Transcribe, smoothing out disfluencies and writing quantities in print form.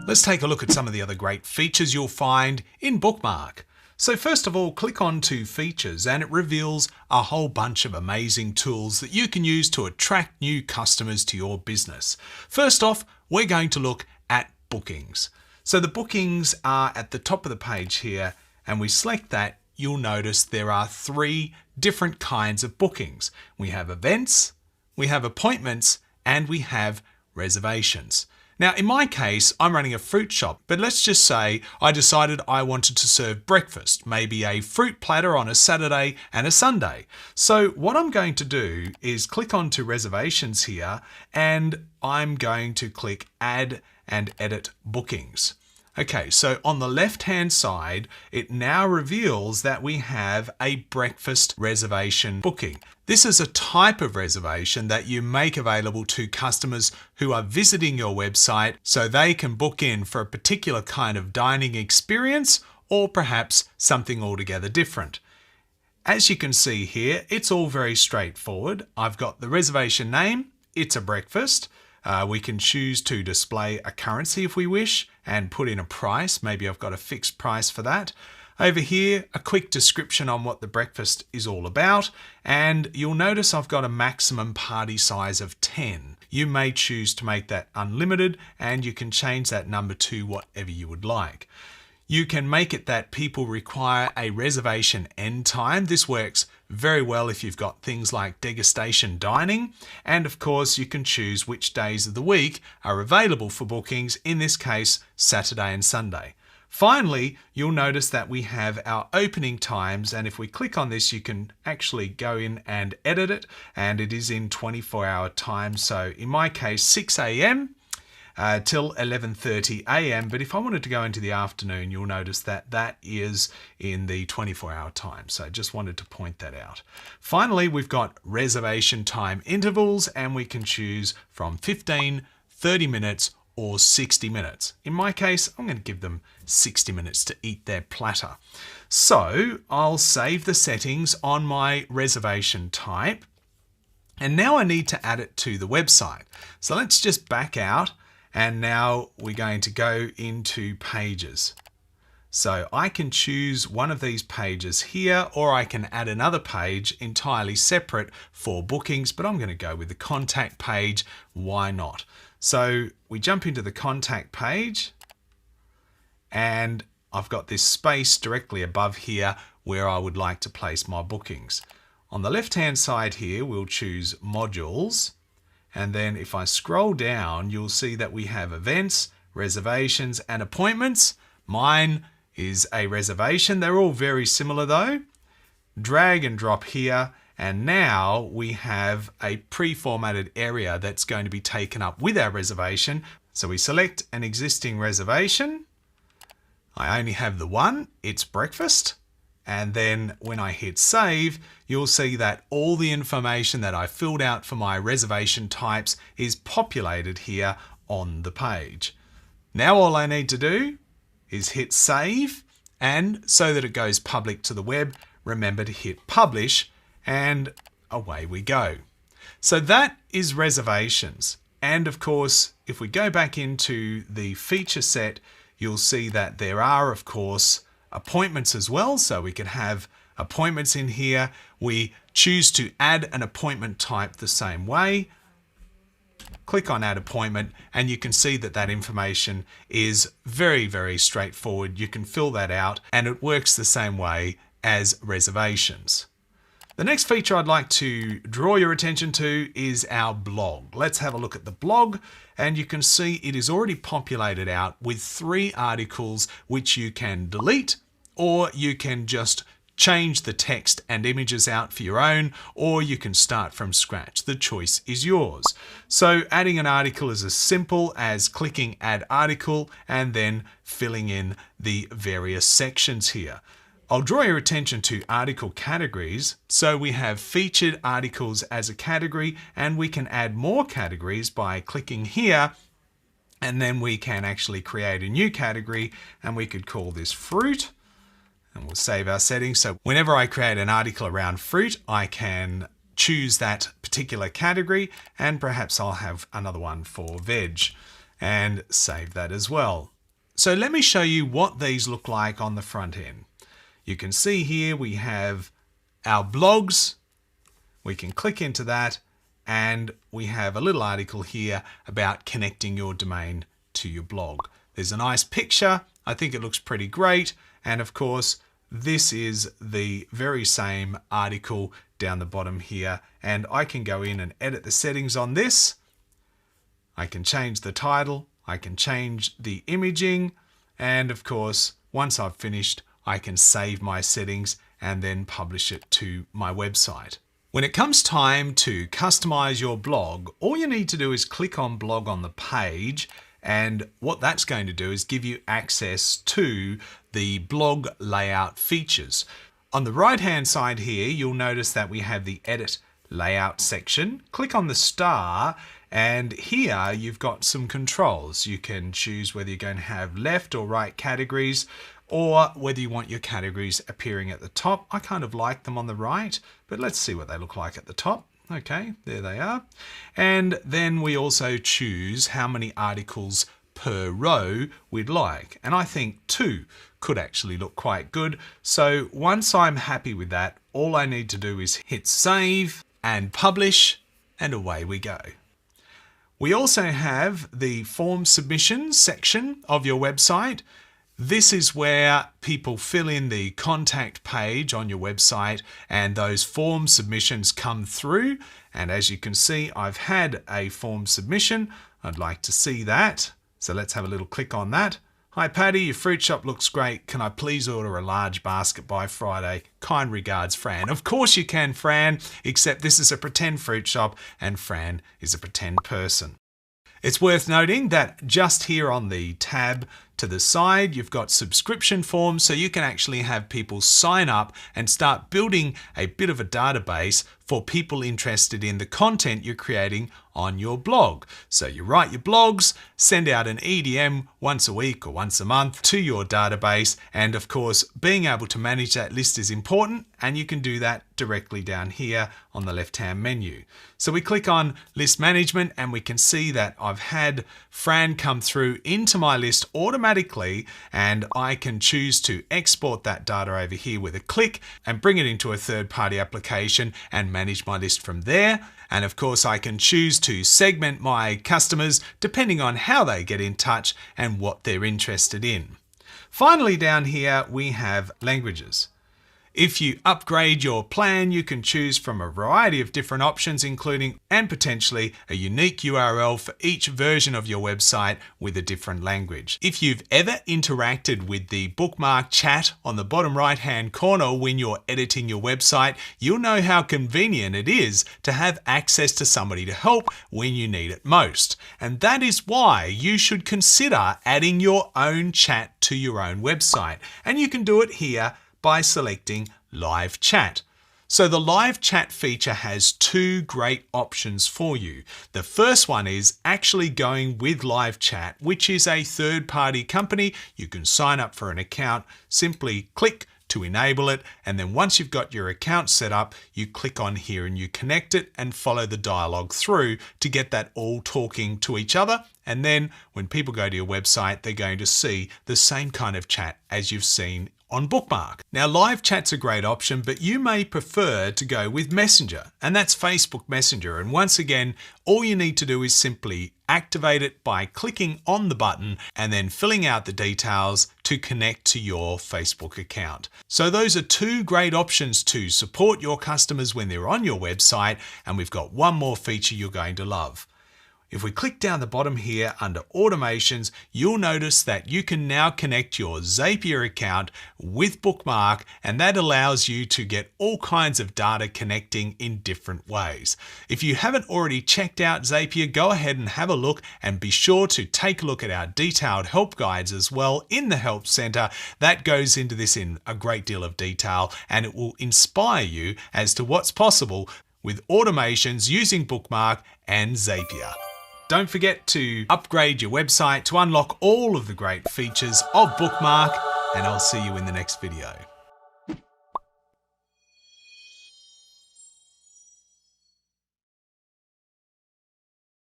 Let's take a look at some of the other great features you'll find in Bookmark. So first of all, click on to Features and it reveals a whole bunch of amazing tools that you can use to attract new customers to your business. First off, we're going to look at bookings. So the bookings are at the top of the page here, and we select that, you'll notice there are 3 different kinds of bookings. We have events, we have appointments, and we have reservations. Now, in my case, I'm running a fruit shop, but let's just say I decided I wanted to serve breakfast, maybe a fruit platter on a Saturday and a Sunday. So what I'm going to do is click onto reservations here, and I'm going to click Add and Edit Bookings. Okay, so on the left-hand side, it now reveals that we have a breakfast reservation booking. This is a type of reservation that you make available to customers who are visiting your website so they can book in for a particular kind of dining experience or perhaps something altogether different. As you can see here, it's all very straightforward. I've got the reservation name, it's a breakfast. We can choose to display a currency if we wish and put in a price. Maybe I've got a fixed price for that. Over here, a quick description on what the breakfast is all about. And you'll notice I've got a maximum party size of 10. You may choose to make that unlimited, and you can change that number to whatever you would like. You can make it that people require a reservation end time. This works very well if you've got things like degustation dining. And of course, you can choose which days of the week are available for bookings, in this case, Saturday and Sunday. Finally, you'll notice that we have our opening times, and if we click on this, you can actually go in and edit it, and it is in 24-hour time. So in my case, 6 a.m. Till 11:30 a.m. But if I wanted to go into the afternoon, you'll notice that that is in the 24-hour time. So I just wanted to point that out. Finally, we've got reservation time intervals, and we can choose from 15, 30 minutes, or 60 minutes. In my case, I'm going to give them 60 minutes to eat their platter. So I'll save the settings on my reservation type. And now I need to add it to the website. So let's just back out. And now we're going to go into pages. So I can choose one of these pages here, or I can add another page entirely separate for bookings, but I'm going to go with the contact page. Why not? So we jump into the contact page, and I've got this space directly above here where I would like to place my bookings. On the left-hand side here, we'll choose modules. And then if I scroll down, you'll see that we have events, reservations, and appointments. Mine is a reservation. They're all very similar though. Drag and drop here. And now we have a pre-formatted area that's going to be taken up with our reservation. So we select an existing reservation. I only have the one, it's breakfast. And then when I hit save, you'll see that all the information that I filled out for my reservation types is populated here on the page. Now all I need to do is hit save, and so that it goes public to the web, remember to hit publish, and away we go. So that is reservations. And of course, if we go back into the feature set, you'll see that there are, of course, appointments as well. So we can have appointments in here. We choose to add an appointment type the same way. Click on add appointment, and you can see that that information is very, very straightforward. You can fill that out, and it works the same way as reservations. The next feature I'd like to draw your attention to is our blog. Let's have a look at the blog, and you can see it is already populated out with 3 articles which you can delete, or you can just change the text and images out for your own, or you can start from scratch. The choice is yours. So adding an article is as simple as clicking add article and then filling in the various sections here. I'll draw your attention to article categories. So we have featured articles as a category, and we can add more categories by clicking here, and then we can actually create a new category, and we could call this fruit, and we'll save our settings. So whenever I create an article around fruit, I can choose that particular category, and perhaps I'll have another one for veg, and save that as well. So let me show you what these look like on the front end. You can see here we have our blogs. We can click into that, and we have a little article here about connecting your domain to your blog. There's a nice picture. I think it looks pretty great. And of course, this is the very same article down the bottom here. And I can go in and edit the settings on this. I can change the title. I can change the imaging. And of course, once I've finished, I can save my settings and then publish it to my website. When it comes time to customize your blog, all you need to do is click on blog on the page, and what that's going to do is give you access to the blog layout features. On the right hand side here, you'll notice that we have the edit layout section. Click on the star, and here you've got some controls. You can choose whether you're going to have left or right categories, or whether you want your categories appearing at the top. I kind of like them on the right, but let's see what they look like at the top. Okay, there they are. And then we also choose how many articles per row we'd like. And I think 2 could actually look quite good. So once I'm happy with that, all I need to do is hit save and publish, and away we go. We also have the form submissions section of your website. This is where people fill in the contact page on your website, and those form submissions come through. And as you can see, I've had a form submission. I'd like to see that. So let's have a little click on that. Hi Paddy, your fruit shop looks great. Can I please order a large basket by Friday? Kind regards, Fran. Of course you can, Fran, except this is a pretend fruit shop and Fran is a pretend person. It's worth noting that just here on the tab to the side, you've got subscription forms, so you can actually have people sign up and start building a bit of a database for people interested in the content you're creating on your blog. So you write your blogs, send out an EDM once a week or once a month to your database, and of course, being able to manage that list is important, and you can do that directly down here on the left-hand menu. So we click on List Management, and we can see that I've had Fran come through into my list automatically, and I can choose to export that data over here with a click and bring it into a third-party application and manage my list from there. And of course, I can choose to segment my customers depending on how they get in touch and what they're interested in. Finally, down here, we have languages. If you upgrade your plan, you can choose from a variety of different options, including and potentially a unique URL for each version of your website with a different language. If you've ever interacted with the Bookmark chat on the bottom right-hand corner when you're editing your website, you'll know how convenient it is to have access to somebody to help when you need it most. And that is why you should consider adding your own chat to your own website. And you can do it here by selecting Live Chat. So the Live Chat feature has 2 great options for you. The first one is actually going with Live Chat, which is a third-party company. You can sign up for an account, simply click to enable it, and then once you've got your account set up, you click on here and you connect it and follow the dialogue through to get that all talking to each other. And then when people go to your website, they're going to see the same kind of chat as you've seen on Bookmark. Now, live chat's a great option, but you may prefer to go with Messenger, and that's Facebook Messenger. And once again, all you need to do is simply activate it by clicking on the button and then filling out the details to connect to your Facebook account. So those are 2 great options to support your customers when they're on your website, and we've got one more feature you're going to love. If we click down the bottom here under automations, you'll notice that you can now connect your Zapier account with Bookmark, and that allows you to get all kinds of data connecting in different ways. If you haven't already checked out Zapier, go ahead and have a look, and be sure to take a look at our detailed help guides as well in the Help Center. That goes into this in a great deal of detail, and it will inspire you as to what's possible with automations using Bookmark and Zapier. Don't forget to upgrade your website to unlock all of the great features of Bookmark, and I'll see you in the next video.